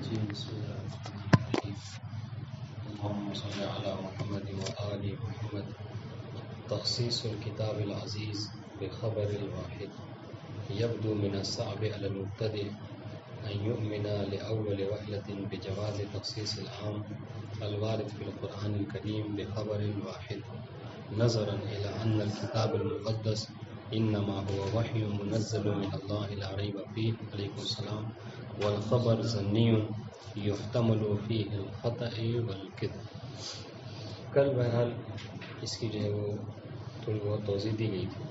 جی بسم اللہ الرحمن الرحیم اللهم صل علی محمد وآل محمد تخصیص الکتاب العزیز بخبر الواحد يبدو من الصعب على المبتدئ أن يؤمن لأول وهلة بجواز تخصيص العام الوارد في القرآن الكريم بخبر واحد نظرا إلى أن الكتاب المقدس إنما هو وحي منزل من الله لا ريب فيه عليكم السلام والخبر ظني يحتمل فيه الخطأ والكذب. کل بہرحال اس کی جو ہے وہ تھوڑی بہت توضیح دی گئی تھی.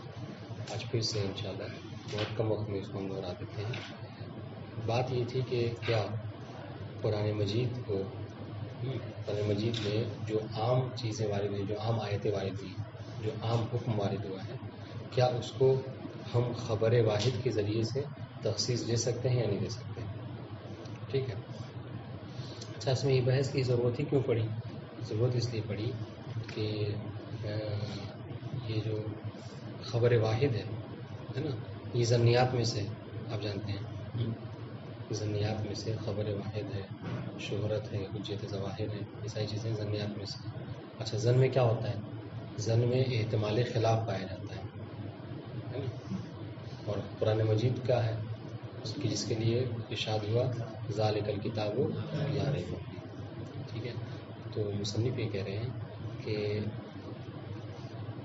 آج پھر سے انشاءاللہ بہت کم وقت میں اس کو ہم دہرا دیتے ہیں. بات یہ تھی کہ کیا قرآن مجید کو قرآن مجید میں جو عام چیزیں وارد ہوئی، جو عام آیتیں وارد ہوئی، جو عام حکم وارد ہوا ہے، کیا اس کو ہم خبر واحد کے ذریعے سے تخصیص دے سکتے ہیں یا نہیں دے سکتے؟ ٹھیک ہے. اچھا، اس میں یہ بحث کی ضرورت ہی کیوں پڑی؟ ضرورت اس لیے پڑی کہ یہ جو خبر واحد ہے نا، یہ ضمنیات میں سے آپ جانتے ہیں، ضمنیات میں سے خبر واحد ہے، شہرت ہے، حجت ظواہر ہے، یہ ساری چیزیں ضمنیات میں سے. اچھا، ظن میں کیا ہوتا ہے؟ ظن میں احتمال خلاف پایا جاتا ہے نا. اور قرآن مجید کا ہے جس کے لیے ارشاد ہوا ذالک الکتاب لا ریب فیہ. ٹھیک ہے. تو مصنف یہ کہہ رہے ہیں کہ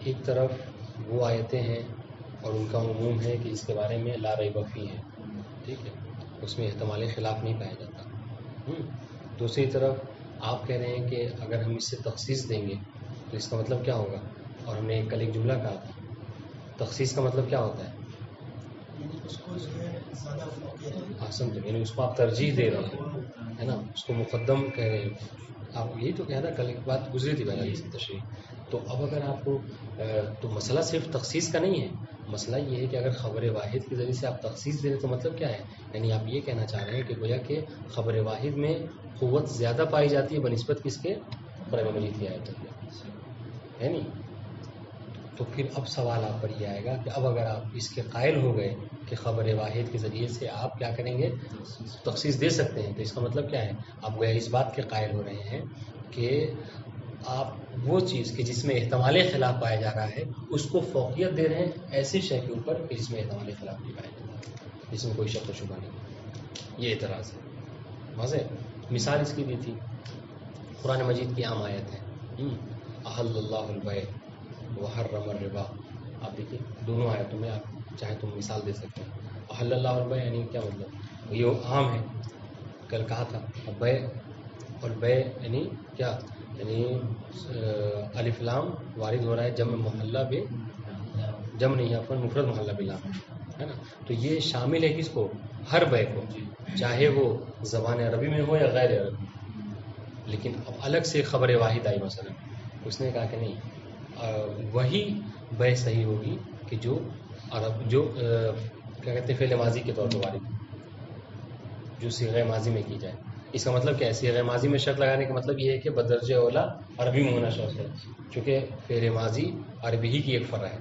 ایک طرف وہ آیتیں ہیں اور ان کا عموم ہے کہ اس کے بارے میں لا ریب فیہ ہے، ٹھیک ہے، اس میں احتمال خلاف نہیں پایا جاتا. دوسری طرف آپ کہہ رہے ہیں کہ اگر ہم اس سے تخصیص دیں گے تو اس کا مطلب کیا ہوگا؟ اور ہم نے کل ایک جملہ کہا تھا، تخصیص کا مطلب کیا ہوتا ہے؟ حسن، یعنی اس کو آپ ترجیح دے رہے ہیں، ہے نا، اس کو مقدم کہہ رہے ہیں آپ. یہی تو کہنا، کل ایک بات گزری تھی پہلے اس کی تشریح. تو اب اگر آپ کو تو مسئلہ صرف تخصیص کا نہیں ہے، مسئلہ یہ ہے کہ اگر خبر واحد کے ذریعے سے آپ تخصیص دے رہے تو مطلب کیا ہے؟ یعنی آپ یہ کہنا چاہ رہے ہیں کہ گویا کہ خبر واحد میں قوت زیادہ پائی جاتی ہے بنسبت کس کے؟ قرآن مجید کی آیتوں کے، ہے نہیں. تو پھر اب سوال آپ پر یہ آئے گا کہ اب اگر آپ اس کے قائل ہو گئے کہ خبر واحد کے ذریعے سے آپ کیا کریں گے؟ تخصیص دے سکتے ہیں، تو اس کا مطلب کیا ہے؟ آپ گویا اس بات کے قائل ہو رہے ہیں کہ آپ وہ چیز کہ جس میں احتمال خلاف پایا جا رہا ہے اس کو فوقیت دے رہے ہیں ایسے شے کے اوپر کہ جس میں احتمال خلاف نہیں پایا جاتا، جس میں کوئی شک و شبہ نہیں. یہ اعتراض ہے. واضح مثال اس کی دی تھی، قرآن مجید کی عام آیت ہے احل اللہ البیع وحرم الربا. آپ دیکھیے دونوں آیتوں میں آپ چاہیں تو مثال دے سکتے ہیں. احل اللہ البیع یعنی کیا مطلب؟ یہ عام ہے، کل کہا تھا. بیع اور بیع یعنی کیا؟ یعنی الف لام وارد ہو رہا ہے جمع محلہ بے، جمع نہیں ہے، مفرد محلہ بلام ہے نا. تو یہ شامل ہے کس کو؟ ہر بیع کو، چاہے وہ زبان عربی میں ہو یا غیر عربی. لیکن اب الگ سے خبر واحد آئی، مثلا اس نے کہا کہ نہیں، وہی بیع صحیح ہوگی کہ جو عرب جو کیا کہتے ہیں فعل ماضی کے طور پر وارد، جو صیغہ ماضی میں کی جائے. اس کا مطلب کیا ہے؟ صیغہ ماضی میں شرط لگانے کا مطلب یہ ہے کہ بدرجہ اولا عربی میں ہونا شرط ہے، چونکہ فعل ماضی عربی ہی کی ایک فرع ہے.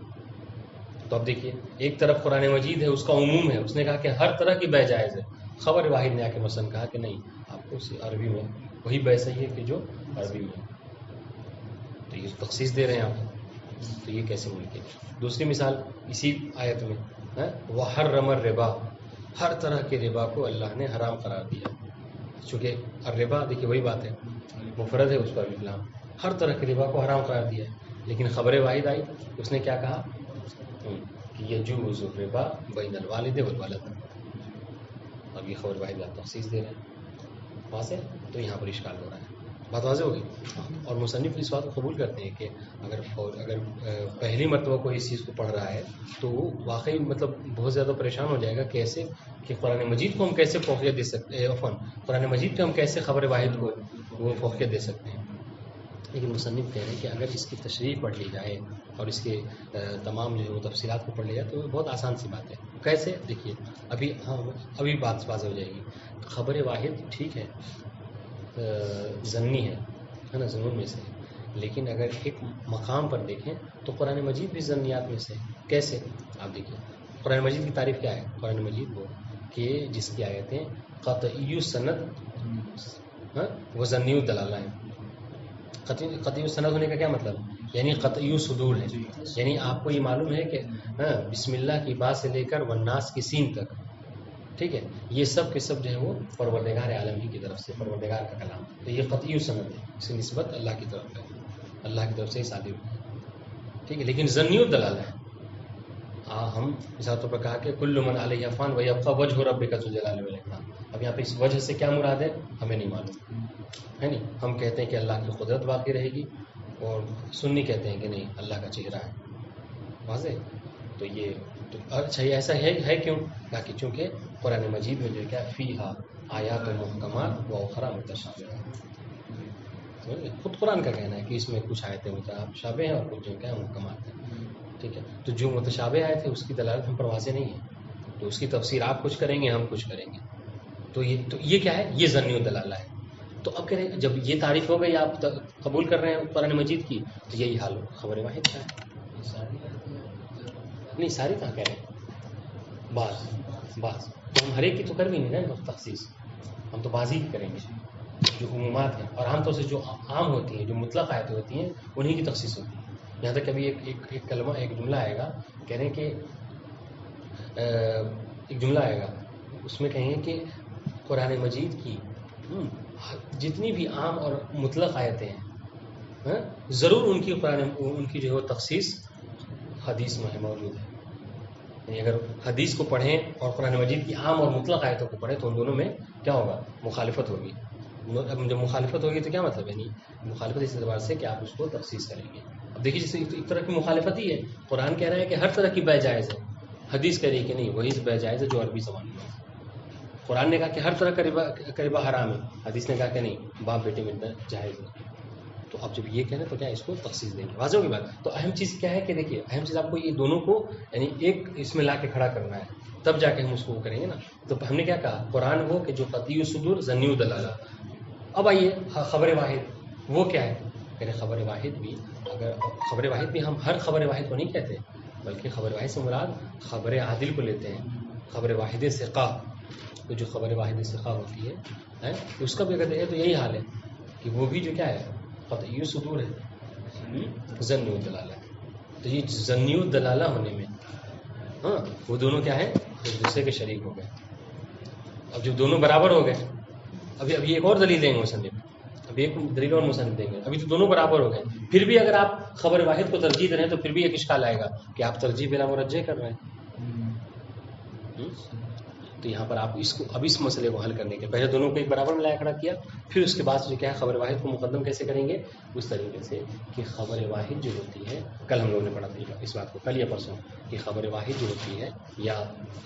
تو اب دیکھیے ایک طرف قرآن مجید ہے، اس کا عموم ہے، اس نے کہا کہ ہر طرح کی بیع جائز ہے. خبر واحد نے آ کے مثلا کہا کہ نہیں، آپ کو عربی میں وہی بیع صحیح ہے کہ جو عربی میں ہے. تو یہ تخصیص دے رہے ہیں آپ، تو یہ کیسے ممکن ہے؟ دوسری مثال اسی آیت میں وحرم الربا، ہر طرح کے ربا کو اللہ نے حرام قرار دیا. چونکہ الربا دیکھیے وہی بات ہے، مفرد ہے، اس پر بھی لام، ہر طرح کے ربا کو حرام قرار دیا ہے. لیکن خبر واحد آئی، اس نے کیا کہا کہ یجوز الربا بین الوالد والولد. اب یہ خبر واحد آپ تخصیص دے رہے ہیں، وہاں سے تو یہاں پر اشکال ہو رہا ہے. بات واضح ہوگی. اور مصنف اس بات کو قبول کرتے ہیں کہ اگر پہلی مرتبہ کوئی اس چیز کو پڑھ رہا ہے تو وہ واقعی مطلب بہت زیادہ پریشان ہو جائے گا کیسے کہ قرآن مجید کو ہم کیسے فوقیت دے سکتے ہیں، عفواً قرآن مجید پہ ہم کیسے خبر واحد کو وہ فوقیت دے سکتے ہیں. لیکن مصنف کہہ رہے ہیں کہ اگر اس کی تشریح پڑھ لی جائے اور اس کے تمام جو ہے وہ تفصیلات کو پڑھ لی جائے تو بہت آسان سی بات ہے. کیسے؟ دیکھیے ابھی بات واضح ہو جائے گی. خبر واحد ٹھیک ہے، ضمنی ہے نا، ضمن میں سے. لیکن اگر ایک مقام پر دیکھیں تو قرآن مجید بھی ضمنیات میں سے. کیسے؟ آپ دیکھیے قرآن مجید کی تعریف کیا ہے؟ قرآن مجید وہ کہ جس کی آیتیں قطعی سند ہاں وہ ظنی الدلالہ ہے. قطعی سند ہونے کا کیا مطلب؟ یعنی قطعی صدور ہے، یعنی آپ کو یہ معلوم ہے کہ بسم اللہ کی بات سے لے کر والناس کی سین تک، ٹھیک ہے، یہ سب کے سب جو ہے وہ پروردگار عالم ہی کی طرف سے، پروردگار کا کلام. تو یہ قطعی سند ہے، اس کی نسبت اللہ کی طرف ہے، اللہ کی طرف سے ہی صادر ہے، ٹھیک ہے. لیکن ظنی الدلالہ ہے، ہم مثال طور پر کہا کہ کل من علیہ فان ویبقى وجہ ربک ذو الجلال والاکرام. اب یہاں پہ اس وجہ سے کیا مراد ہے ہمیں نہیں معلوم ہے. نہیں، ہم کہتے ہیں کہ اللہ کی قدرت باقی رہے گی، اور سنی کہتے ہیں کہ نہیں، اللہ کا چہرہ ہے. واضح؟ تو یہ تو اچھا یہ ایسا ہے کیوں؟ تاکہ چونکہ قرآن مجید میں جو ہے کیا فیہا آیات محکمات و اخری متشابہات، خود قرآن کا کہنا ہے کہ اس میں کچھ آیتیں متشابہ ہیں اور کچھ جو کیا محکمات ہیں، ٹھیک ہے. تو جو متشابہ آیت ہے اس کی دلالت ہم پر واضح نہیں ہے، تو اس کی تفسیر آپ کچھ کریں گے، ہم کچھ کریں گے. تو یہ کیا ہے؟ یہ ظنی الدلالہ ہے. تو اب کہہ رہے ہیں جب یہ تعریف ہو گئی، آپ قبول کر رہے ہیں قرآن مجید کی، تو یہی حال ہو خبر واحد کا ہے. نہیں ساری کہاں کہہ رہے ہیں، بعض تو ہم ہر ایک کی تو کر بھی نہیں نا تخصیص، ہم تو بعض ہی کی کریں گے جو عمومات ہیں، اور عام طور سے جو عام ہوتی ہیں، جو مطلق آیتیں ہوتی ہیں، انہیں کی تخصیص ہوتی ہے. یہاں تک کبھی ایک کلمہ، ایک جملہ آئے گا، کہہ رہے ہیں کہ ایک جملہ آئے گا، اس میں کہیں گے کہ قرآن مجید کی جتنی بھی عام اور مطلق آیتیں ہیں، ضرور ان کی جو ہے وہ تخصیص حدیث میں موجود ہے. یعنی اگر حدیث کو پڑھیں اور قرآن مجید کی عام اور مطلق آیتوں کو پڑھیں تو ان دونوں میں کیا ہوگا؟ مخالفت ہوگی. جب مخالفت ہوگی تو کیا مطلب؟ یعنی مخالفت اس اعتبار سے کہ آپ اس کو تخصیص کریں گے. اب دیکھیے جیسے ایک طرح کی مخالفت ہی ہے، قرآن کہہ رہا ہے کہ ہر طرح کی بے جائز ہے، حدیث کہہ رہی ہے کہ نہیں وہی بے جائز ہے جو عربی زبان میں ہے. قرآن نے کہا کہ ہر طرح کا ربا حرام ہے، حدیث نے کہا کہ نہیں باپ بیٹے میں جائز ہے. تو اب جب یہ کہنا تو کیا اس کو تخصیص دیں گے. واضح ہوگی بات. تو اہم چیز کیا ہے کہ دیکھیے، اہم چیز آپ کو یہ دونوں کو یعنی ایک اس میں لا کے کھڑا کرنا ہے، تب جا کے ہم اس کو کریں گے نا. تو ہم نے کیا کہا؟ قرآن وہ کہ جو قطعی صدور ظنی الدلالہ. اب آئیے خبر واحد وہ کیا ہے؟ کہ خبر واحد بھی، اگر خبر واحد بھی ہم ہر خبر واحد کو نہیں کہتے، بلکہ خبر واحد سے مراد خبر عادل کو لیتے ہیں. خبر واحد ثقہ، تو جو خبر واحد ثقہ ہوتی ہے اس کا بھی اگر دیکھیں تو یہی حال ہے کہ وہ بھی جو کیا ہے قطعی صدور ہے، ظنی الدلالہ. تو یہ ظنی الدلالہ ہونے میں وہ دونوں کیا ہے؟ ایک دوسرے کے شریک ہو گئے. اب جب دونوں برابر ہو گئے، ابھی ایک اور دلیل دیں گے مصنف، ابھی ایک دلیل اور مصنف دیں گے، ابھی تو دونوں برابر ہو گئے. پھر بھی اگر آپ خبر واحد کو ترجیح دے رہے ہیں تو پھر بھی ایک اشکال آئے گا کہ آپ ترجیح بلا مرجح کر رہے ہیں. تو یہاں پر آپ اس مسئلے کو حل کرنے کے پہلے دونوں کو ایک برابر ملایا کھڑا کیا، پھر اس کے بعد جو کیا ہے خبر واحد کو مقدم کیسے کریں گے؟ اس طریقے سے کہ خبر واحد جو ہوتی ہے، کل ہم لوگوں نے پڑھا تھا اس بات کو، کل یا پرسوں، کہ خبر واحد جو ہوتی ہے یا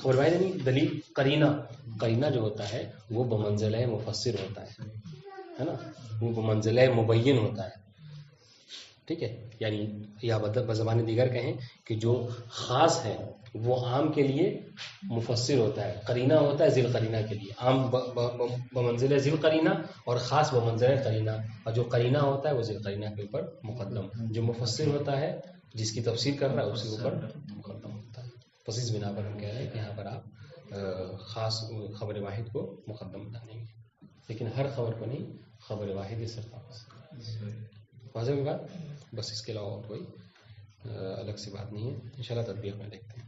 خبر واحد یعنی دلیل قرینہ جو ہوتا ہے وہ بمنزلہ مفسر ہوتا ہے نا، وہ بمنزلہ مبین ہوتا ہے. ٹھیک ہے، یعنی یا بزبان دیگر کہیں کہ جو خاص ہے وہ عام کے لیے مفسر ہوتا ہے، قرینہ ہوتا ہے ذیل قرینہ کے لیے. عام بمنزل ذیل قرینہ اور خاص بمنزل قرینہ، اور جو قرینہ ہوتا ہے وہ ذیل قرینہ کے اوپر مقدم، جو مفسر ہوتا ہے جس کی تفسیر کر رہا ہے اس کے اوپر مقدم ہوتا ہے. پس اس بنا پر ہم کہہ رہے ہیں کہ یہاں پر آپ خاص خبر واحد کو مقدم بتانیں گے، لیکن ہر خبر کو نہیں، خبر واحد اس سے واضح کی بات. بس اس کے علاوہ اور کوئی الگ سی بات نہیں ہے. انشاءاللہ تطبیق میں دیکھتے ہیں.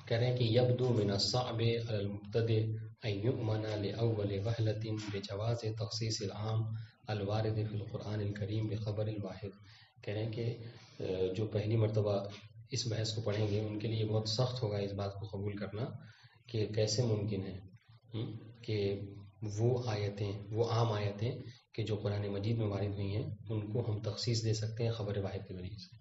کہہ رہے ہیں کہ یبدو من الصعب علی المبتدئ ان یؤمن لاول وهلة بجواز تخصیص العام الوارد فی القرآن الکریم بخبر الواحد. کہہ رہے ہیں کہ جو پہلی مرتبہ اس بحث کو پڑھیں گے ان کے لیے بہت سخت ہوگا اس بات کو قبول کرنا کہ کیسے ممکن ہے کہ وہ آیتیں، وہ عام آیتیں کہ جو قرآن مجید میں وارد ہوئی ہیں ان کو ہم تخصیص دے سکتے ہیں خبر واحد کے ذریعے سے.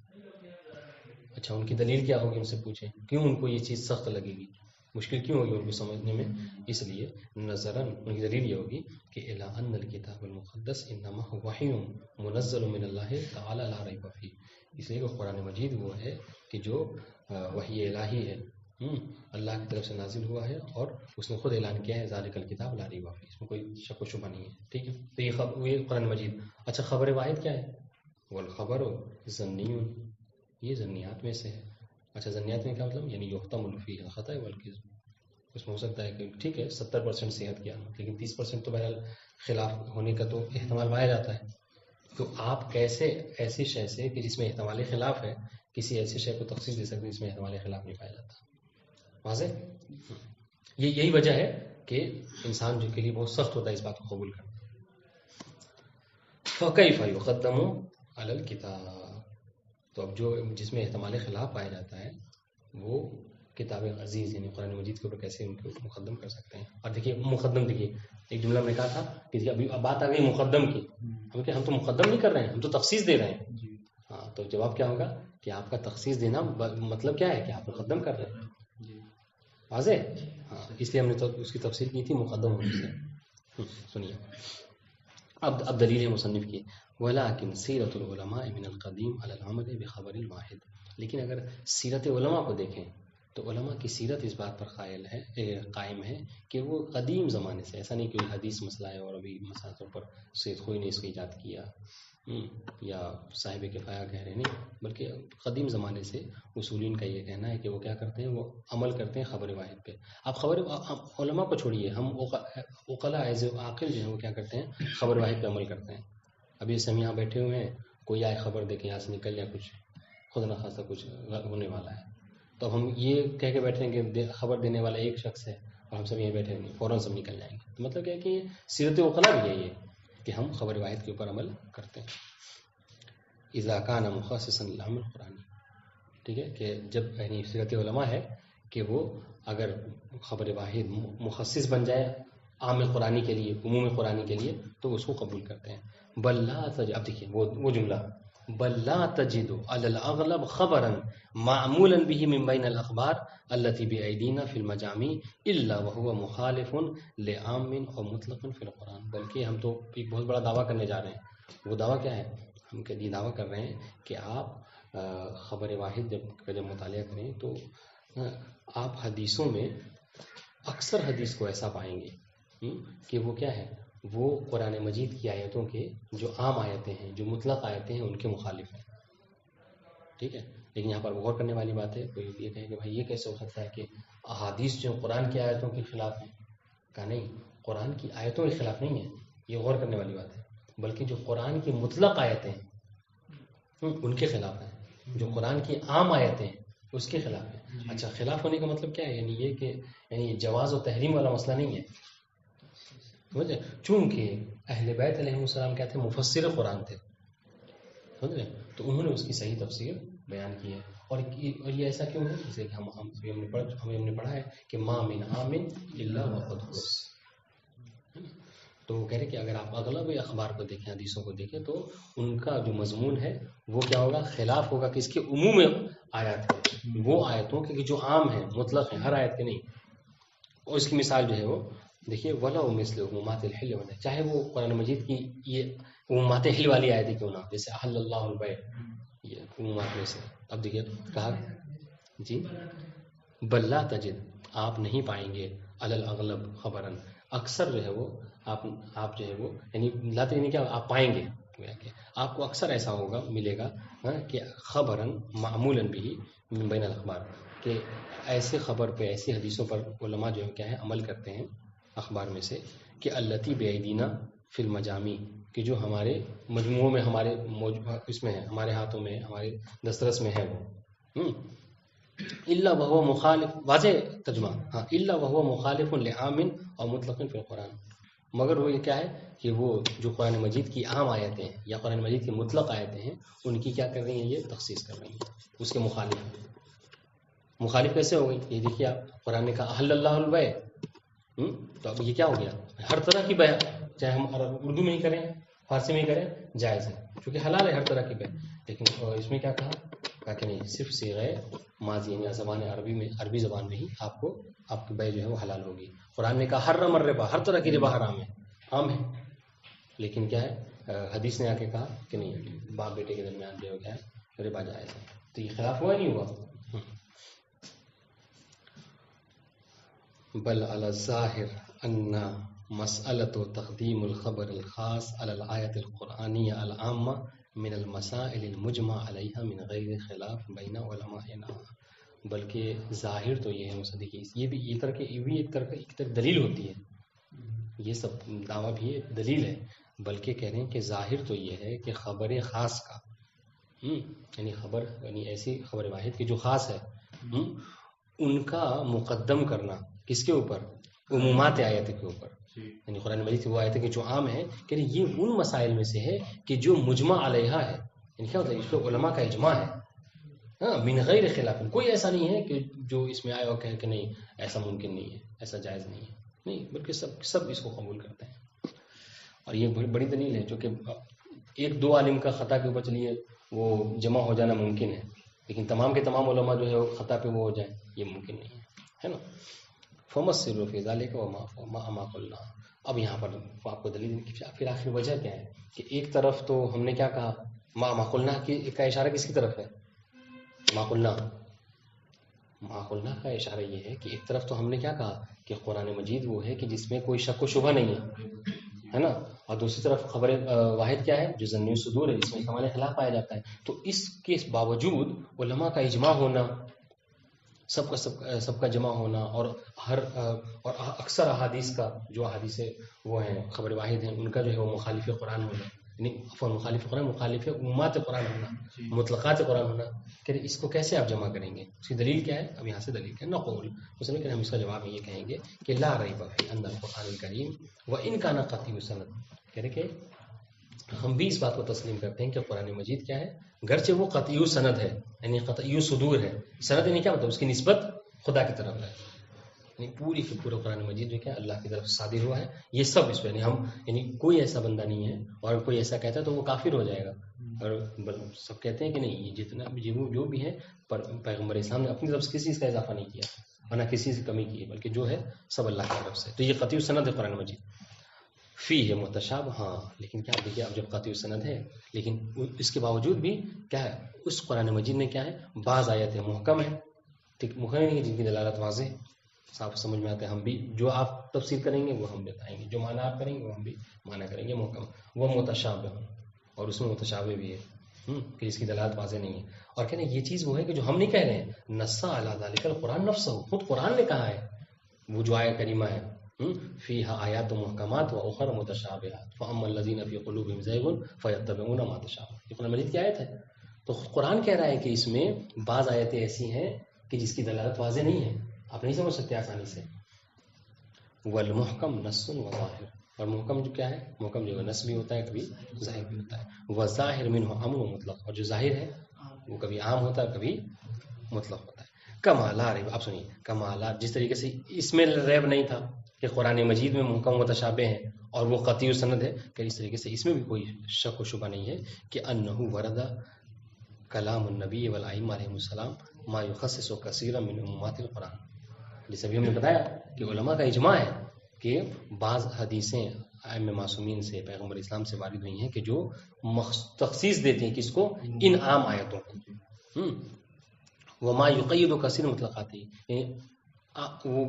اچھا ان کی دلیل کیا ہوگی؟ ان سے پوچھیں کیوں ان کو یہ چیز سخت لگے گی، مشکل کیوں ہوگی ان کو سمجھنے میں؟ اس لیے نظراً ان کی دلیل یہ ہوگی کہ الا ان الکتاب المقدس انما هو وحی منزل من اللہ تعالی لا ریب فیہ. اس لیے کہ قرآن مجید وہ ہے کہ جو وحی الہی ہے، اللہ کی طرف سے نازل ہوا ہے، اور اس نے خود اعلان کیا ہے ذالک الکتاب لا ریب فیہ، اس میں کوئی شک و شبہ نہیں ہے. ٹھیک ہے، تو یہ قرآن مجید. اچھا خبر واحد کیا ہے؟ والخبر ظنی، یہ ظنیات میں سے ہے. اچھا ظنیات میں کیا مطلب؟ یعنی یحتمل فیہ الخطأ والکذب، اس میں ہو سکتا ہے کہ ٹھیک ہے 70% صحت کیا، لیکن 30% تو بہرحال خلاف ہونے کا تو احتمال پایا جاتا ہے. تو آپ کیسے ایسی شے سے کہ جس میں احتمال خلاف ہے کسی ایسی شے کو تخصیص دے سکتے ہیں جس میں احتمال خلاف نہیں پایا جاتا؟ واضح؟ یہی وجہ ہے کہ انسان جو کے لیے بہت سخت ہوتا ہے اس بات کو قبول کرنا. فَكَيْفَ يُقَدَّمُ عَلَى الْكِتَابِ، تو اب جو جس میں احتمال خلاف پایا جاتا ہے وہ کتاب عزیز یعنی قرآن مجید کے اوپر کیسے ان کو مقدم کر سکتے ہیں. اور دیکھیے مقدم، دیکھیے ایک جملہ میں نے کہا تھا کہ ابھی بات آ گئی مقدم کی، ہم تو مقدم نہیں کر رہے ہیں، ہم تو تخصیص دے رہے ہیں. ہاں تو جواب کیا ہوگا کہ آپ کا تخصیص دینا مطلب کیا ہے کہ آپ مقدم کر رہے ہیں. واضح؟ ہاں اس لیے ہم نے تو اس کی تفسیر کی تھی مقدم ہونے سے. سنیے اب دلیل ہے مصنف کی، وَلَٰكِنْ سِيرَةُ الْعُلَمَاءِ مِنَ الْقَدِيمِ عَلَى الْعَمَلِ بِخَبَرِ الْوَاحِدِ، لیکن اگر سیرت علماء کو دیکھیں تو علماء کی سیرت اس بات پر قائم ہے کہ وہ قدیم زمانے سے، ایسا نہیں کہ حدیث مسئلہ ہے اور ابھی مسائل پر سید کوئی نے اس کو ایجاد کیا یا صاحب کفایہ کہہ رہے نہیں، بلکہ قدیم زمانے سے اصولین کا یہ کہنا ہے کہ وہ کیا کرتے ہیں، وہ عمل کرتے ہیں خبر واحد پہ. آپ خبر علماء کو چھوڑیے، ہم عقلاء ایز عاقل جو ہیں وہ کیا کرتے ہیں، خبر واحد پہ عمل کرتے ہیں. ابھی جیسے ہم یہاں بیٹھے ہوئے ہیں، کوئی آئے خبر دے کے یہاں سے نکل جائے کچھ خود نخواستہ کچھ ہونے والا ہے، تو اب ہم یہ کہہ کے بیٹھیں گے کہ خبر دینے والا ایک شخص ہے اور ہم سب یہیں بیٹھے ہیں، فوراً سب نکل جائیں گے. تو مطلب کیا ہے کہ سیرت عقلاء بھی ہے یہ کہ ہم خبر واحد کے اوپر عمل کرتے ہیں. اذا کان مخصصا للعمل القرآنی، ٹھیک ہے کہ جب یعنی سیرت علماء ہے کہ وہ اگر خبر واحد مخصص بن جائے عام قرآنی کے لیے، عموم قرآنی کے لیے، تو اس کو قبول کرتے ہیں. بل لا تجد، اب دیکھیے وہ جملہ، بل لا تجد علی الاغلب خبرا معمولا به من بین الاخبار التي بأيدينا في المجامع الا وهو مخالف لعام او مطلق في القرآن. بلکہ ہم تو ایک بہت بڑا دعویٰ کرنے جا رہے ہیں. وہ دعویٰ کیا ہے؟ ہم یہ دعویٰ کر رہے ہیں کہ آپ خبر واحد جب مطالعہ کریں تو آپ حدیثوں میں اکثر حدیث کو ایسا پائیں گے کہ وہ کیا ہے، وہ قرآن مجید کی آیتوں کے جو عام آیتیں ہیں، جو مطلق آیتیں ہیں، ان کے مخالف ہیں. ٹھیک ہے، لیکن یہاں پر غور کرنے والی بات ہے، کوئی یہ کہے کہ بھائی یہ کیسے ہو سکتا ہے کہ احادیث جو قرآن کی آیتوں کے خلاف ہیں؟ کہا نہیں، قرآن کی آیتوں کے خلاف نہیں ہے، یہ غور کرنے والی بات ہے، بلکہ جو قرآن کی مطلق آیتیں ہیں ان کے خلاف ہیں، جو قرآن کی عام آیتیں ہیں اس کے خلاف ہیں. اچھا، خلاف ہونے کا مطلب کیا ہے؟ یعنی یہ کہ یعنی جواز و تحریم والا مسئلہ نہیں ہے، سمجھے؟ چونکہ اہل بیت علیہ السلام کیا تھے، مفسر قرآن تھے، سمجھے؟ تو انہوں نے اس کی صحیح تفسیر بیان کی ہے. اور یہ ایسا کیوں ہے؟ جیسے کہ ہم نے پڑھا ہے کہ ما من عام الا وقد خص. تو وہ کہہ رہے کہ اگر آپ اغلب اخبار کو دیکھیں، حدیثوں کو دیکھیں، تو ان کا جو مضمون ہے وہ کیا ہوگا، خلاف ہوگا کہ اس کے عموم آیات ہے، وہ آیتوں کے جو عام ہیں، مطلق ہیں، ہر آیت کے نہیں. اور اس کی مثال جو ہے وہ دیکھیے، وَلَوْ مِثْلُ عُمُومَاتِ الْحِلِّ وَالنَّهْيِ، چاہے وہ قرآن مجید کی یہ عمومات حل والی آیتیں کیوں نہ، جیسے احل اللہ البیع، یہ عمومات میں سے. اب دیکھیے کہا جی بل لا تجد، آپ نہیں پائیں گے، علی الاغلب خبراً، اکثر جو ہے وہ آپ جو ہے وہ یعنی لاتے یعنی کیا، آپ پائیں گے کہ آپ کو اکثر ایسا ہوگا، ملے گا کہ خبراً معمولاً بھی من بین الاخبار، کہ ایسے خبر پہ، ایسی حدیثوں پر علماء جو ہے کیا ہے، عمل کرتے ہیں اخبار میں سے، کہ التی بایدینا فی المجامع، کہ جو ہمارے مجموعوں میں، ہمارے اس میں ہے، ہمارے ہاتھوں میں، ہمارے دسترس میں ہے وہ. الا وهو مخالف، واضح ترجمہ، ہاں، الا وهو مخالف لعام اور مطلق فی القرآن، مگر وہ یہ کیا ہے کہ وہ جو قرآن مجید کی عام آیتیں ہیں یا قرآن مجید کی مطلق آیتیں ہیں، ان کی کیا کر رہی ہیں، یہ تخصیص کر رہی ہیں، اس کے مخالف ہیں. مخالف کیسے ہو گئی؟ یہ دیکھیے آپ، قرآن نے کہا احل اللہ البیع، تو اب یہ کیا ہو گیا، ہر طرح کی بیع، چاہے ہم اردو میں ہی کریں، فارسی میں ہی کریں، جائز ہے، چونکہ حلال ہے ہر طرح کی بیع. لیکن اس میں کیا کہا کہ نہیں، صرف صیغہ ماضی یا زبان عربی میں، عربی زبان میں ہی آپ کو، آپ کی بیع جو ہے وہ حلال ہوگی. قرآن نے کہا حرم الربا، ہر طرح کی ربا حرام ہے، عام ہے، لیکن کیا ہے، حدیث نے آ کے کہا کہ نہیں، باپ بیٹے کے درمیان جو ہے کیا ہے، ربا جائز ہے. تو یہ خلاف ہوا نہیں ہوا؟ بل علی الظاہر ان مسألة تقدیم الخبر الخاص علی الآیت القرآنیہ العامہ من المسائل المجمع علیہا من غیر خلاف بین علمائنا. بلکہ ظاہر تو یہ ہے مصدق، یہ بھی ایک طرح کی دلیل ہوتی ہے، یہ سب دعویٰ بھی ایک دلیل ہے، بلکہ کہہ رہے ہیں کہ ظاہر تو یہ ہے کہ خبر خاص کا یعنی ایسی خبر واحد کی جو خاص ہے ان کا مقدم کرنا کس کے اوپر؟ عمومات آیت کے اوپر، یعنی قرآن مجید کی وہ آیت کہ جو عام ہے، کہ یہ ان مسائل میں سے ہے کہ جو مجمع علیہ ہے، یعنی کیا ہوتا ہے اس پہ علماء کا اجماع ہے، ہاں، من غیر خلاف، کوئی ایسا نہیں ہے کہ جو اس میں آئے اور کہے کہ نہیں ایسا ممکن نہیں ہے، ایسا جائز نہیں ہے، نہیں، بلکہ سب اس کو قبول کرتے ہیں۔ اور یہ بڑی دلیل ہے، جو کہ ایک دو عالم کا خطا کے اوپر چلیے وہ جمع ہو جانا ممکن ہے، لیکن تمام کے تمام علماء جو ہے وہ خطا پہ وہ ہو جائیں، یہ ممکن نہیں ہے نا۔ فَمَسِّرُ فِي ذَلِكَ وَمَا قُلْنَا۔ اب یہاں پر آپ کو دلیل پھر آخر وجہ کیا ہے کہ ایک طرف تو ہم نے کیا کہا، ما قلنا کا اشارہ کس کی طرف ہے؟ ما قلنا کا اشارہ یہ ہے کہ ایک طرف تو ہم نے کیا کہا کہ قرآن مجید وہ ہے کہ جس میں کوئی شک و شبہ نہیں ہے نا، اور دوسری طرف خبر واحد کیا ہے جو ظنی صدور ہے، اس میں احتمال خلاف پایا جاتا ہے۔ تو اس کے باوجود علماء کا اجماع ہونا، سب کا جمع ہونا، اور اکثر احادیث کا جو احادیث وہ ہیں خبر واحد ہیں ان کا جو ہے وہ مخالف قرآن ہونا، یعنی مخالف عمومات قرآن ہونا، مطلقات قرآن ہونا، کہ اس کو کیسے آپ جمع کریں گے؟ اس کی دلیل کیا ہے؟ اب یہاں سے دلیل کیا ہے، نقول اس میں کہ ہم اس کا جواب یہ کہیں گے کہ لا ریب فی ان القرآن الکریم وان کان قطعی سند، کہہ رہے کہ ہم بھی اس بات کو تسلیم کرتے ہیں کہ قرآن مجید کیا ہے، گرچہ وہ قطعی سند ہے، یعنی قطعی صدور ہے، سند یعنی کیا مطلب اس کی نسبت خدا کی طرف ہے، یعنی پوری کی پورا قرآن مجید جو کیا اللہ کی طرف سے صادر ہوا ہے، یہ سب اس پہ یعنی کوئی ایسا بندہ نہیں ہے، اور کوئی ایسا کہتا ہے تو وہ کافر ہو جائے گا، اور سب کہتے ہیں کہ نہیں، یہ جتنا جو بھی ہے پر پیغمبر اسلام نے اپنی طرف سے کسی کا اضافہ نہیں کیا اور نہ کسی سے کمی کی ہے، بلکہ جو ہے سب اللہ کی طرف سے، تو یہ قطعی سند ہے قرآن مجید۔ فی ہے متشابہ، ہاں لیکن کیا دیکھیے اب جب قطعی سند ہے لیکن اس کے باوجود بھی کیا ہے اس قرآن مجید میں کیا ہے بعض آیتیں محکم ہیں، ٹھیک محکم نہیں جن کی دلالت واضح صاف سمجھ میں آتے ہیں، ہم بھی جو آپ تفسیر کریں گے وہ ہم بتائیں گے، جو معنی آپ کریں گے وہ ہم بھی معنی کریں گے محکم، وہ متشابہ، اور اس میں متشابہ بھی ہے کہ اس کی دلالت واضح نہیں ہے، اور کہتے ہیں یہ چیز وہ ہے کہ جو ہم نہیں کہہ رہے ہیں، نصا علی ذالک القرآن نفسہ، خود قرآن نے کہا ہے، وہ جو آیہ کریمہ ہے فیہا آیات محکمات و اخر متشابہات فاما الذین فی قلوبہم زیغ فیتبعون ما تشابہ، یہ قرآن مجید کی آیت ہے، تو قرآن کہہ رہا ہے کہ اس میں بعض آیتیں ایسی ہیں کہ جس کی دلالت واضح نہیں ہے، آپ نہیں سمجھ سکتے آسانی سے۔ والمحکم نص و ظاہر، اور محکم جو کیا ہے، محکم جو نص بھی ہوتا ہے کبھی ظاہر بھی ہوتا ہے، وظاہر منہ امر و مطلق، اور جو ظاہر ہے وہ کبھی عام ہوتا ہے کبھی مطلق ہوتا ہے۔ کما لا ریب، آپ سنیے، کما لا، جس طریقے سے اس میں ریب نہیں تھا کہ قرآن مجید میں محکم متشابہ ہیں اور وہ قطعی سند ہے، کہ اس طریقے سے اس میں بھی کوئی شک و شبہ نہیں ہے کہ انہ ورد کلام النبی والائمہ علیہم السلام ما یخصص کثیرا من عمومات القرآن، جیسے ابھی ہم نے بتایا کہ علماء کا اجماع ہے کہ بعض حدیثیں ائمہ معصومین سے پیغمبر اسلام سے وارد ہوئی ہیں کہ جو تخصیص دیتی ہیں کس کو، ان عام آیتوں کو، وما یقید کثیر مطلقات، وہ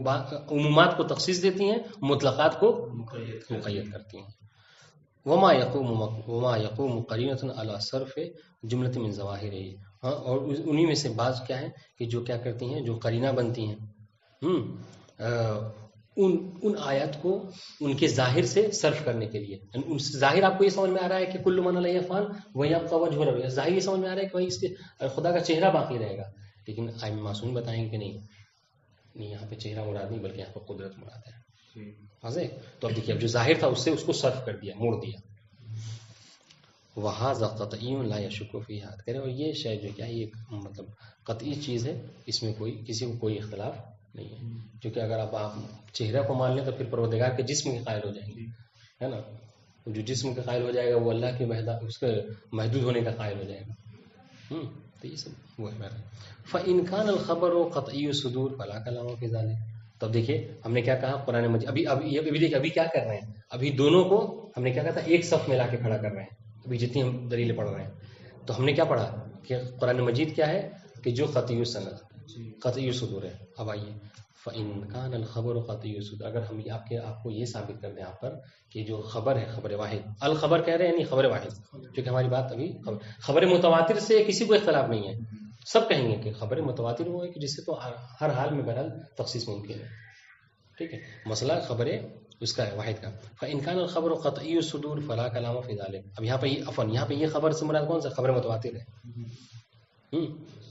عمومات کو تخصیص دیتی ہیں، مطلقات کو مقید کرتی ہیں۔ وما یقوم قرینۃ علی صرف جملۃ من ظواہرہ، ہاں، اور انہی میں سے بعض کیا ہیں کہ جو کیا کرتی ہیں، جو قرینہ بنتی ہیں ان آیات کو ان کے ظاہر سے صرف کرنے کے لیے، ان سے ظاہر آپ کو یہ سمجھ میں آ رہا ہے کہ کل من علیہ فان ویبقى وجہ ربہ، ظاہر یہ سمجھ میں آ رہا ہے کہ بھائی اس کے خدا کا چہرہ باقی رہے گا، لیکن ائمہ معصوم بتائیں گے کہ نہیں، یہاں پہ چہرہ مراد نہیں بلکہ یہاں پہ قدرت مراد ہے، واضح؟ تو اب دیکھیے اب جو ظاہر تھا اس سے اس کو صرف کر دیا، موڑ دیا۔ وہذا قطعی لا یشک فیہ، کہہ رہے اور یہ شے جو کیا ہے یہ مطلب قطعی چیز ہے، اس میں کوئی کسی کو کوئی اختلاف نہیں ہے، کیونکہ اگر آپ چہرہ کو مان لیں تو پھر پروردگار کے جسم کے قائل ہو جائیں گے، ہے نا، جو جسم کے قائل ہو جائے گا وہ اللہ کے اس کے محدود ہونے کا قائل ہو جائے گا، تو یہ سب وہ ہے۔ فَإِنْ كَانَ الْخَبَرُ قَطْعِيُّ الصُّدُورِ فَلَا كَلَامَ فِي ذَلِكَ، تو اب دیکھیے ہم نے کیا کہا قرآن مجید، ابھی دیکھیں ابھی کیا کر رہے ہیں، ابھی دونوں کو ہم نے کیا کہا تھا ایک صف میں لا کے کھڑا کر رہے ہیں، ابھی جتنی ہم دلیلیں پڑھ رہے ہیں، تو ہم نے کیا پڑھا کہ قرآن مجید کیا ہے کہ جو قطعی سند قطعی صدور ہے۔ اب آئیے فَإِنْ كَانَ الْخَبَرُ قَطْعِيُّ الصُّدُورِ، اگر ہم آپ کو یہ ثابت کر دیں آپ پر کہ جو خبر ہے خبر واحد، الخبر کہہ رہے ہیں یعنی خبر واحد، کیونکہ ہماری بات ابھی خبر متواتر سے کسی کو اختلاف نہیں ہے، سب کہیں گے کہ خبر متواتر وہ ہے کہ جس سے تو ہر حال میں بہرحال تخصیص ممکن ہے. ٹھیک ہے. مسئلہ خبریں اس کا ہے واحد کا. فإن كان الخبر قطعی الصدور فلا کلام فی ذلک. اب یہاں پہ یہ خبر سے مراد کون سا؟ خبر متواتر ہے.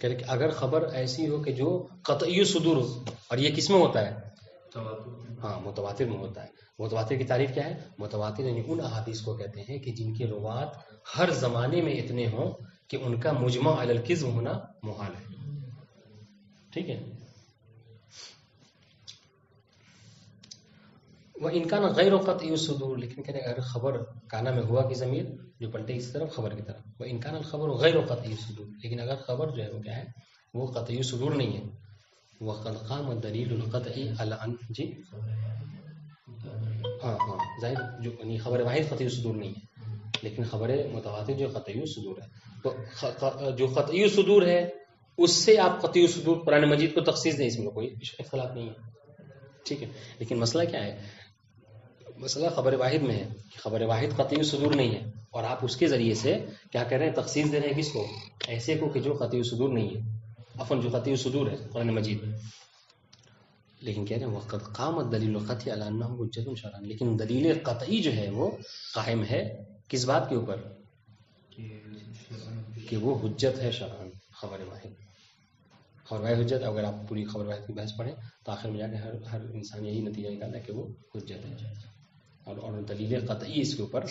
کہ اگر خبر ایسی ہو کہ جو قطعی الصدور ہو، اور یہ کس میں ہوتا ہے؟ ہاں متواتر میں ہوتا ہے. متواتر کی تعریف کیا ہے؟ متواتر یعنی ان احادیث کو کہتے ہیں کہ جن کے روات ہر زمانے میں اتنے ہوں کہ ان کا مجمع علی الکذب ہونا محال ہے. ٹھیک ہے. وہ انکان غیر قطعی الصدور، لیکن کہتے ہیں اگر خبر کانا میں ہوا کی ضمیر جو پلٹے اس طرف خبر کی طرف. وہ انکان الخبر غیر قطعی الصدور، لیکن اگر خبر جو ہے وہ کیا ہے؟ وہ قطعی الصدور نہیں ہے. وقد قام الدلیل القطعی علی ان جی ہاں ظاہر جو خبر واحد قطعی الصدور نہیں ہے، لیکن خبر متواتر جو قطعی الصدور ہے. تو جو قطعی الصدور ہے اس سے آپ قطعی الصدور قرآن مجید کو تخصیص دیں، اس میں کوئی اختلاف نہیں ہے. ٹھیک ہے. لیکن مسئلہ کیا ہے؟ مسئلہ خبر واحد میں ہے کہ خبر واحد قطعی الصدور نہیں ہے، اور آپ اس کے ذریعے سے کیا کہہ رہے ہیں؟ تخصیص دے رہے ہیں کس کو؟ ایسے کو کہ جو قطعی الصدور نہیں ہے، عفواً جو قطعی الصدور ہے قرآن مجید. لیکن کہہ رہے ہیں وقت قامت دلیل القطعی علی انہ حجۃ شرعا، لیکن دلیل قطعی جو ہے وہ قائم ہے کس بات کے اوپر؟ کہ وہ حجت ہے شرعاً. خبر واحد خبر واحد حجت. اگر آپ پوری خبر واحد کی بحث پڑھیں تو آخر میں جا کے ہر انسان یہی نتیجہ نکالتا ہے کہ وہ حجت ہے، اور دلیل قطعی اس کے اوپر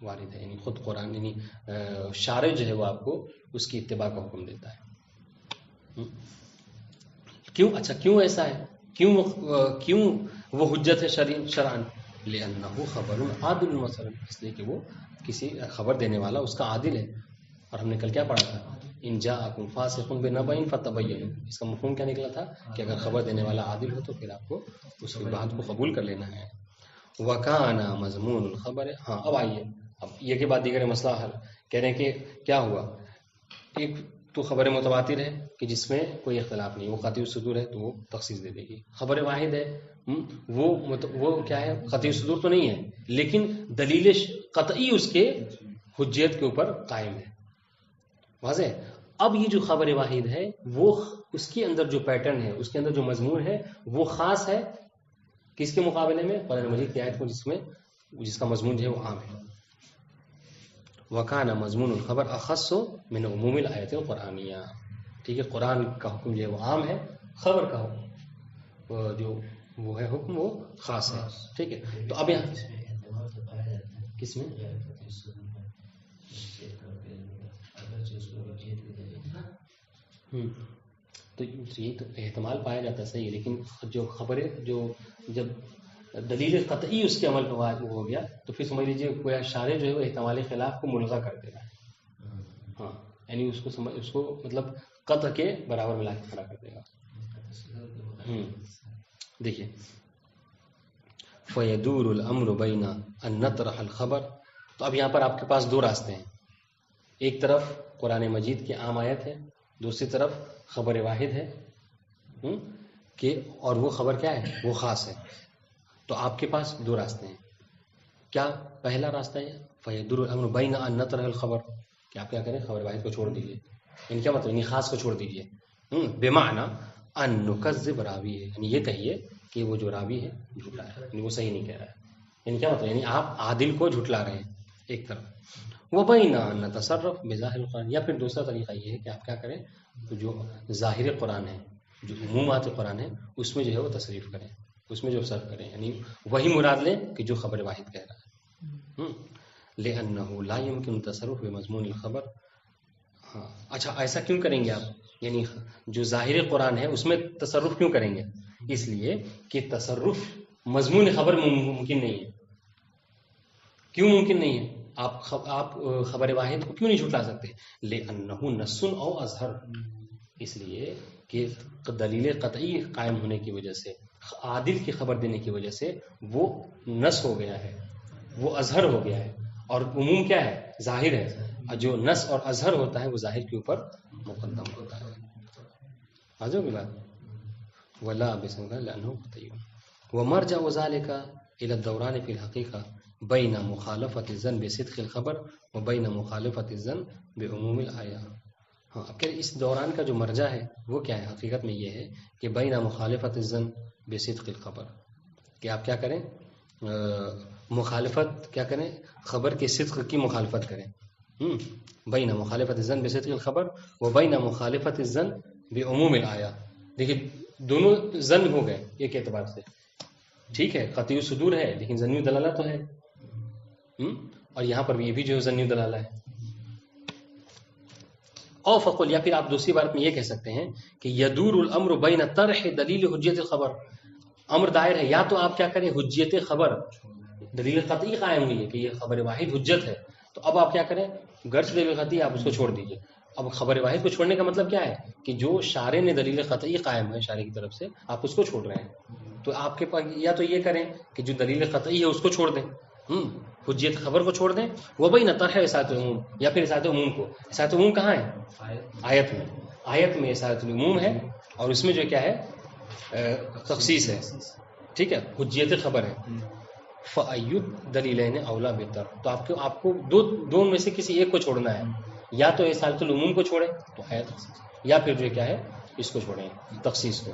وارد ہے. یعنی خود قرآن یعنی شارع جو ہے وہ آپ کو اس کی اتباع کا حکم دیتا ہے. کیوں؟ اچھا کیوں ایسا ہے؟ کیوں وہ حجت ہے شرعاً؟ لأنہ خبر عادل مثلا، اس لیے کہ وہ کسی خبر دینے والا اس کا عادل ہے. اور ہم نے کل کیا پڑھا تھا؟ ان جاءکم فاسق بنبأ فتبینوا. اس کا مفہوم کیا نکلا تھا؟ کہ اگر خبر دینے والا عادل ہو تو پھر آپ کو اس کی بات کو قبول کر لینا ہے. وَكَانَ مضمون الخبر. ہاں اب آئیے، اب یہ کے بعد دیگر مسئلہ حل. کہہ رہے ہیں کہ کیا ہوا؟ ایک تو خبر متواتر ہے کہ جس میں کوئی اختلاف نہیں، وہ قطعی الصدور ہے تو وہ تخصیص دے دے گی. خبر واحد ہے وہ کیا ہے؟ قطعی الصدور تو نہیں ہے، لیکن دلیل قطعی اس کے حجیت کے اوپر قائم ہے. واضح؟ اب یہ جو خبر واحد ہے وہ اس کے اندر جو پیٹرن ہے، اس کے اندر جو مضمون ہے وہ خاص ہے کس کے مقابلے میں؟ قرآن مجید کی آیت کو جس کا مضمون جو ہے وہ عام ہے. وَكَانَ مضمون الخبر اخص من عموم الآیت القرآنیہ. ٹھیک ہے. قرآن کا حکم جو ہے وہ عام ہے، خبر کا حکم جو وہ ہے حکم وہ خاص ہے. ٹھیک ہے. تو اب یہاں کس میں تو یہ تو احتمال پایا جاتا ہے صحیح ہے، لیکن جو خبریں جو جب دلیل قطعی اس کے عمل پہ ہو گیا تو پھر سمجھ لیجیے کوئی شارع جو ہے وہ احتمال خلاف کو ملغا کر دے رہا ہے. ہاں یعنی اس کو مطلب قطع کے برابر ملا کے کھڑا کر دے گا. دیکھیے فَيَدُورُ الْأَمْرُ بَيْنَ أَن نَطْرَحَ الْخَبَرَ. تو اب یہاں پر آپ کے پاس دو راستے ہیں. ایک طرف قرآن مجید کی عام آیت ہے، دوسری طرف خبر واحد ہے کہ اور وہ خبر کیا ہے؟ وہ خاص ہے. تو آپ کے پاس دو راستے ہیں. کیا پہلا راستہ ہے فَيَدُورُ الْأَمْرُ بَيْنَ أَن نَطْرَحَ الْخَبَرَ، کہ آپ کیا کریں؟ خبر واحد کو چھوڑ دیجیے. یعنی کیا مطلب؟ یعنی خاص کو چھوڑ دیجیے. بمعنی ان نکذب راوی ہے، یعنی یہ کہیے کہ وہ جو راوی ہے جھوٹا ہے، یعنی وہ صحیح نہیں کہہ رہا ہے. یعنی کیا مطلب؟ یعنی آپ عادل کو جھٹلا رہے ہیں ایک طرف. وَبَيْنَ أَن نَتَصَرَّفْ بِظَاہِرِ الْقُرْآنِ، یا پھر دوسرا طریقہ یہ ہے کہ آپ کیا کریں؟ جو ظاہر قرآن ہے، جو عمومات قرآن ہے اس میں جو ہے وہ تصریف کریں، اس میں جو صرف کریں، یعنی وہی مراد لیں کہ جو خبر واحد کہہ رہا ہے. لِأَنَّهُ لَا يُمْكِنُ التَّصَرُّفُ بِمَضْمُونِ الْخَبَرِ. ہاں اچھا ایسا کیوں کریں گے آپ؟ یعنی جو ظاہر قرآن ہے اس میں تصرف کیوں کریں گے؟ اس لیے کہ تصرف مضمون خبر ممکن نہیں ہے. کیوں ممکن نہیں ہے؟ آپ خبر واحد کو کیوں نہیں جھٹلا سکتے؟ لِأَنَّهُ نَصٌّ أَوْ أَظْهَرُ، اس لیے کہ دلیل قطعی قائم ہونے کی وجہ سے، عادل کی خبر دینے کی وجہ سے وہ نص ہو گیا ہے، وہ اظہر ہو گیا ہے. اور عموم کیا ہے؟ ظاہر ہے. جو نص اور اظہر ہوتا ہے وہ ظاہر کے اوپر مقدم ہوتا ہے. آجو کی بات. وَلَا بِسَنْگَ لَأَنَّهُ قَطْعِيٌّ وَمَرْجَعُ ذَلِكَ إِلَى الدَّوْرَانِ فِي الْحَقِيقَةِ بَيْنَ مُخَالَفَةِ الظَّنِّ بِصِدْقِ الْخَبَرِ وَبَيْنَ مُخَالَفَةِ الظَّنِّ بِعُمُومِ الْآيَةِ. ہاں اب اس دوران کا جو مرجع ہے وہ کیا ہے؟ حقیقت میں یہ ہے کہ بین مخالفت الظن بصدق الخبر، کہ آپ کیا کریں، مخالفت کیا کریں، خبر کے صدق کی مخالفت کریں. بین مخالفت الظن بصدق الخبر و بین مخالفت الظن بعموم الآیہ. دیکھیے دونوں ظن ہو گئے ایک اعتبار سے، ٹھیک ہے، قطعی صدور ہے لیکن ظنی دلالہ تو ہے. اور یہاں پر بھی یہ بھی جو ظنی دلالہ ہے. او فقل، یا پھر آپ دوسری بات میں یہ کہہ سکتے ہیں کہ یدور الامر بین طرح دلیل حجیت الخبر. امر دائر ہے، یا تو آپ کیا کریں، حجیت خبر، دلیل قطعی قائم ہوئی ہے کہ یہ خبر واحد حجت ہے، تو اب آپ کیا کریں، گرچہ دلیل قطعی آپ اس کو چھوڑ دیجئے. اب خبر واحد کو چھوڑنے کا مطلب کیا ہے کہ جو شارع نے دلیل قطعی قائم ہے شارع کی طرف سے، آپ اس کو چھوڑ رہے ہیں. تو آپ کے پاس یا تو یہ کریں کہ جو دلیل قطعی ہے اس کو چھوڑ دیں، حجیت خبر کو چھوڑ دیں. وہ بھائی نہ طرح اسایت العموم، یا پھر اسایت عموم کو. اسایت عموم کہاں ہے؟ آیت میں. آیت میں اسایت العموم ہے اور اس میں جو کیا ہے، تخصیص ہے، ٹھیک ہے، حجیت خبر ہے. فَأَيُّ دلیلین اولا بہتر، تو آپ کو دو میں سے کسی ایک کو چھوڑنا ہے، یا تو اسایت العموم کو چھوڑیں تو آیت، یا پھر جو کیا ہے اس کو چھوڑیں، تخصیص کو،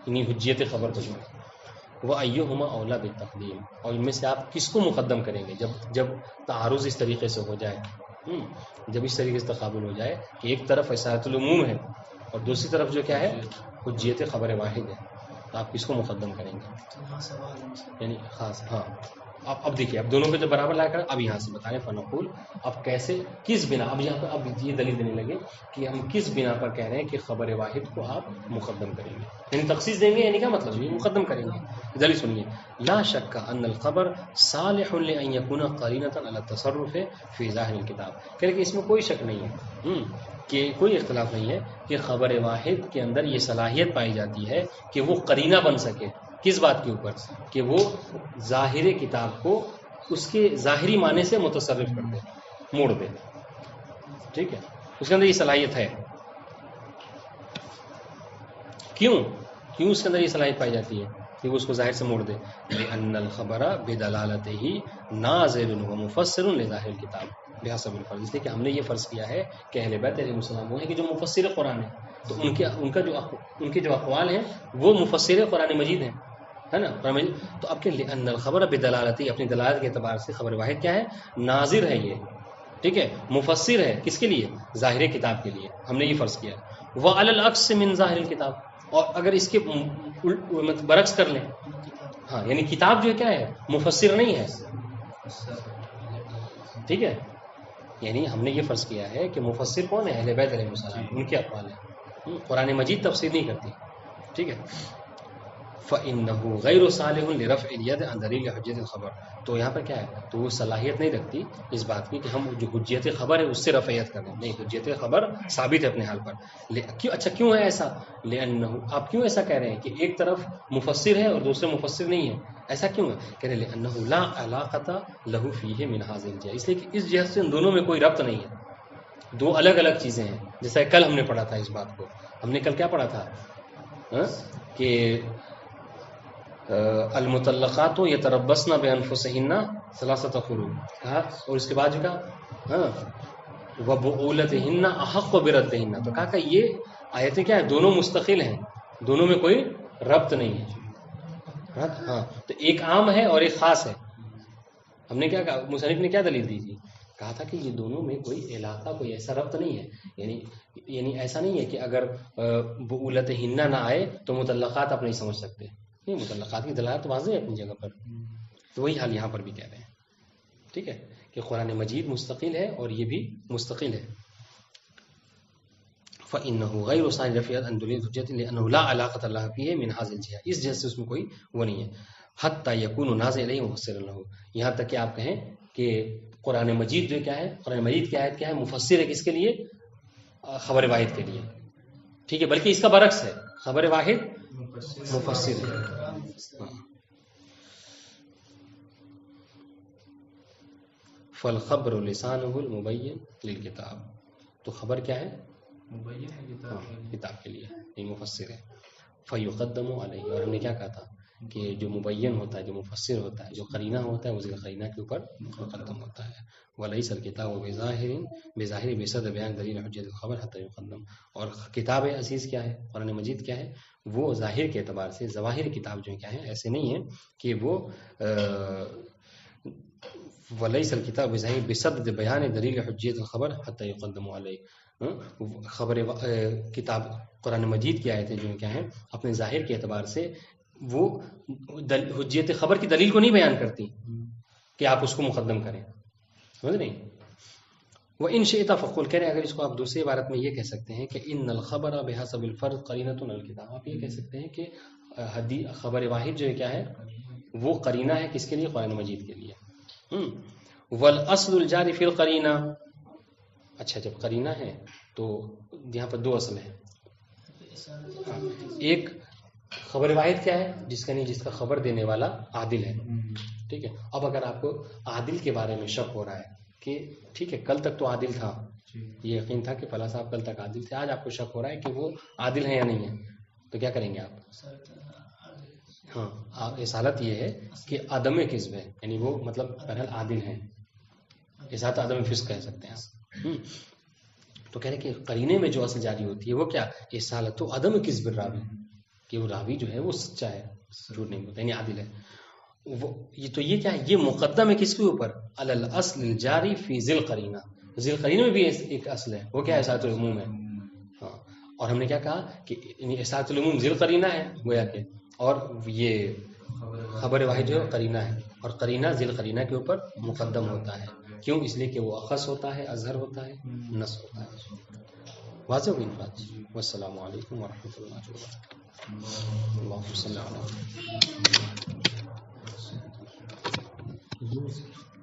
یعنی حجیت خبر کو چھوڑیں. وَأَيُّهُمَا أَوْلَىٰ بِالتَّقْدِيمِ، اور ان میں سے آپ کس کو مقدم کریں گے جب تعارض اس طریقے سے ہو جائے، جب اس طریقے سے تقابل ہو جائے کہ ایک طرف اسایت العموم ہے اور دوسری طرف جو کیا ہے حجیت خبر واحد ہے، تو آپ کس کو مقدم کریں گے؟ یعنی خاص، ہاں اب دیکھیے، اب دونوں کو جب برابر لا کر اب یہاں سے بتائیں فنقول، اب کیسے، کس بنا، اب یہاں پر اب یہ دلیل دینے لگے کہ ہم کس بنا پر کہہ رہے ہیں کہ خبر واحد کو آپ مقدم کریں گے، یعنی تخصیص دیں گے، یعنی کیا مطلب یہ مقدم کریں گے. دلیل سنیے. لا شک ان الخبر صالح لان يكون قرینۃ علی التصرف فی ظاہر الکتاب، کہ اس میں کوئی شک نہیں ہے، کہ کوئی اختلاف نہیں ہے کہ خبر واحد کے اندر یہ صلاحیت پائی جاتی ہے کہ وہ قرینہ بن سکے. کس بات کے اوپر؟ کہ وہ ظاہر کتاب کو اس کے ظاہری معنی سے متصرف کر دے، موڑ دے، ٹھیک ہے، اس کے اندر یہ صلاحیت ہے. کیوں اس کے اندر یہ صلاحیت پائی جاتی ہے کہ وہ اس کو ظاہر سے موڑ دے؟ لأن الخبر بدلالته ناظر ومفسر لظاہر الکتاب بحسب الفرض، اس لیے کہ ہم نے یہ فرض کیا ہے کہ اہل بیت علیہ السلام وہ ہیں کہ جو مفسر قرآن ہے، تو ان کے جو اقوال ہیں وہ مفسر قرآن مجید ہیں، ہے نا، قرآن مجید. تو اب کہ لأن الخبر بدلالته، اپنی دلالت کے اعتبار سے خبر واحد کیا ہے، ناظر ہے یہ، ٹھیک ہے، مفسر ہے، کس کے لیے؟ ظاہر کتاب کے لیے، ہم نے یہ فرض کیا. وعلی العکس من ظاہر الکتاب، اور اگر اس کے برعکس کر لیں، ہاں یعنی کتاب جو کیا ہے مفسر نہیں ہے، ٹھیک ہے، یعنی ہم نے یہ فرض کیا ہے کہ مفسر کون ہے؟ اہل بیت علیہ السلام، ان کے اقوال ہیں. قرآن مجید تفسیر نہیں کرتی، ٹھیک ہے. فَإِنَّهُ غَيْرُ صَالِحٌ لِرَفْعِ الْيَدِ عَنْ دَلِيلِ حُجَّةِ الْخَبَرِ، تو یہاں پر کیا ہے، تو وہ صلاحیت نہیں رکھتی اس بات کی کہ ہم جو حجیت خبر ہے اس سے رفعیت کریں، نہیں، حجیت خبر ثابت ہے اپنے حال پر. اچھا کیوں ہے ایسا؟ لأنه، آپ کیوں ایسا کہہ رہے ہیں کہ ایک طرف مفسر ہے اور دوسرے مفسر نہیں ہے؟ ایسا کیوں ہے؟ کہہ رہے لأنه لا علاقة له فيه من هذه الجهة، اس لیے کہ اس جہت سے ان دونوں میں کوئی ربط نہیں ہے، دو الگ الگ چیزیں ہیں. جیسا کل ہم نے پڑھا تھا اس بات کو، ہم نے کل کیا پڑھا تھا کہ المطلقات یتربصن بانفسہن ثلاثۃ قروء کہا، اور اس کے بعد جو کہا وبعولتہن احق بردہن، تو کہا کہ یہ آیتیں کیا ہیں، دونوں مستقل ہیں، دونوں میں کوئی ربط نہیں ہے. ہاں تو ایک عام ہے اور ایک خاص ہے. ہم نے کیا کہا، مصنف نے کیا دلیل دی تھی؟ کہا تھا کہ یہ دونوں میں کوئی علاقہ، کوئی ایسا ربط نہیں ہے، یعنی ایسا نہیں ہے کہ اگر بعولتہن نہ آئے تو مطلقات آپ نہیں سمجھ سکتے، نہیں، مطلقات کی دلالت واضح ہے اپنی جگہ پر. تو وہی حال یہاں پر بھی کہہ رہے ہیں، ٹھیک ہے، کہ قرآن مجید مستقل ہے اور یہ بھی مستقل ہے. فإنه غیر صالح رفعت عن دلیل حجت لأنه لا علاقة له فيه من هذه الجهة، اس جهت سے اس میں کوئی وہ نہیں ہے. حتى يكون نازل الیہ مفسر له، یہاں تک کہ آپ کہیں کہ قرآن مجید جو کیا ہے، قرآن مجید کی آیت کیا ہے، مفسر ہے کس کے لیے؟ خبر واحد کے لیے، ٹھیک ہے، بلکہ اس کا برعکس ہے، خبر واحد مفسر ہے. فالخبر لسانہ المبین للکتاب، تو خبر کیا ہے، مبین ہے کتاب کے لیے، یہ مفسر ہے. فیقدم علیہ، اور ہم نے کیا کہا تھا کہ جو مبین ہوتا ہے، جو مفسر ہوتا ہے، جو قرینہ ہوتا ہے، وہ ذکر قرینہ کے اوپر مقدم ہوتا ہے. وَلَيْسَ الْكِتَابُ بِظَاهِرٍ بِصَدْرِ بِيَانِ دَلِيلِ حُجَّةِ الْخَبَرِ حَتَّى يُقَدَّمَ. اور کتاب عزیز کیا ہے، قرآن مجید کیا ہے، وہ ظاہر کے اعتبار سے، ظواہر کتاب جو کیا ہے، ایسے نہیں ہے کہ وہ وَلَيْسَ الْكِتَابُ بِظَاهِرٍ بِصَدْرِ بِيَانِ دَلِيلِ حُجَّةِ الْخَبَرِ حَتَّى يُقَدَّمَ عَلَيْهِ. خبر کتاب قرآن مجید کی آیتیں جو کیا ہیں اپنے ظاہر کے اعتبار سے وہ حجیت خبر کی دلیل کو نہیں بیان کرتی کہ آپ اس کو مقدم کریں. سمجھ نہیں. وہ ان شئت فقل، کہہ رہے اگر اس کو آپ دوسری عبارت میں یہ کہہ سکتے ہیں کہ ان الخبر بحسب الفرد قرینۃ الکتاب. آپ یہ کہہ سکتے ہیں کہ خبر واحد جو ہے کیا ہے وہ قرینہ ہے کس کے لیے؟ قرآن مجید کے لیے. والاصل الجاری فی القرینہ. اچھا جب قرینہ ہے تو یہاں پر دو اصل ہیں. ایک خبر واحد کیا ہے؟ جس کا خبر دینے والا عادل ہے. ٹھیک ہے. اب اگر آپ کو عادل کے بارے میں شک ہو رہا ہے کہ ٹھیک ہے کل تک تو عادل تھا، یہ یقین تھا کہ فلاں صاحب کل تک عادل تھے، آج آپ کو شک ہو رہا ہے کہ وہ عادل ہیں یا نہیں ہیں، تو کیا کریں گے آپ؟ ہاں اصالت یہ ہے کہ عدم کذب ہے، یعنی وہ مطلب بہرحال عادل ہیں، اصالت عدم فسق کہہ سکتے ہیں آپ. تو کہہ رہے کہ قرینے میں جو اصل جاری ہوتی ہے وہ کیا؟ اصالت و عدم کذب الراوی، کہ وہ راوی جو ہے وہ سچا ہے، جھوٹ نہیں بولتا، یعنی عادل ہے. تو یہ کیا ہے؟ یہ مقدم ہے کس کے اوپر؟ علی الاصل الجاری فی ذی القرینہ. ذی القرینہ میں بھی ایک اصل ہے، وہ کیا ہے؟ اصالت العموم ہے. ہاں اور ہم نے کیا کہا کہ اصالت العموم ذی القرینہ ہے گویا کہ، اور یہ خبر واحد جو ہے قرینہ ہے، اور قرینہ ذی القرینہ کے اوپر مقدم ہوتا ہے. کیوں؟ اس لیے کہ وہ اخص ہوتا ہے، اظہر ہوتا ہے، نص ہوتا ہے. واضح ہوئی بات. والسلام علیکم ورحمۃ اللہ وبرکاتہ. اللہم صلی علی محمد.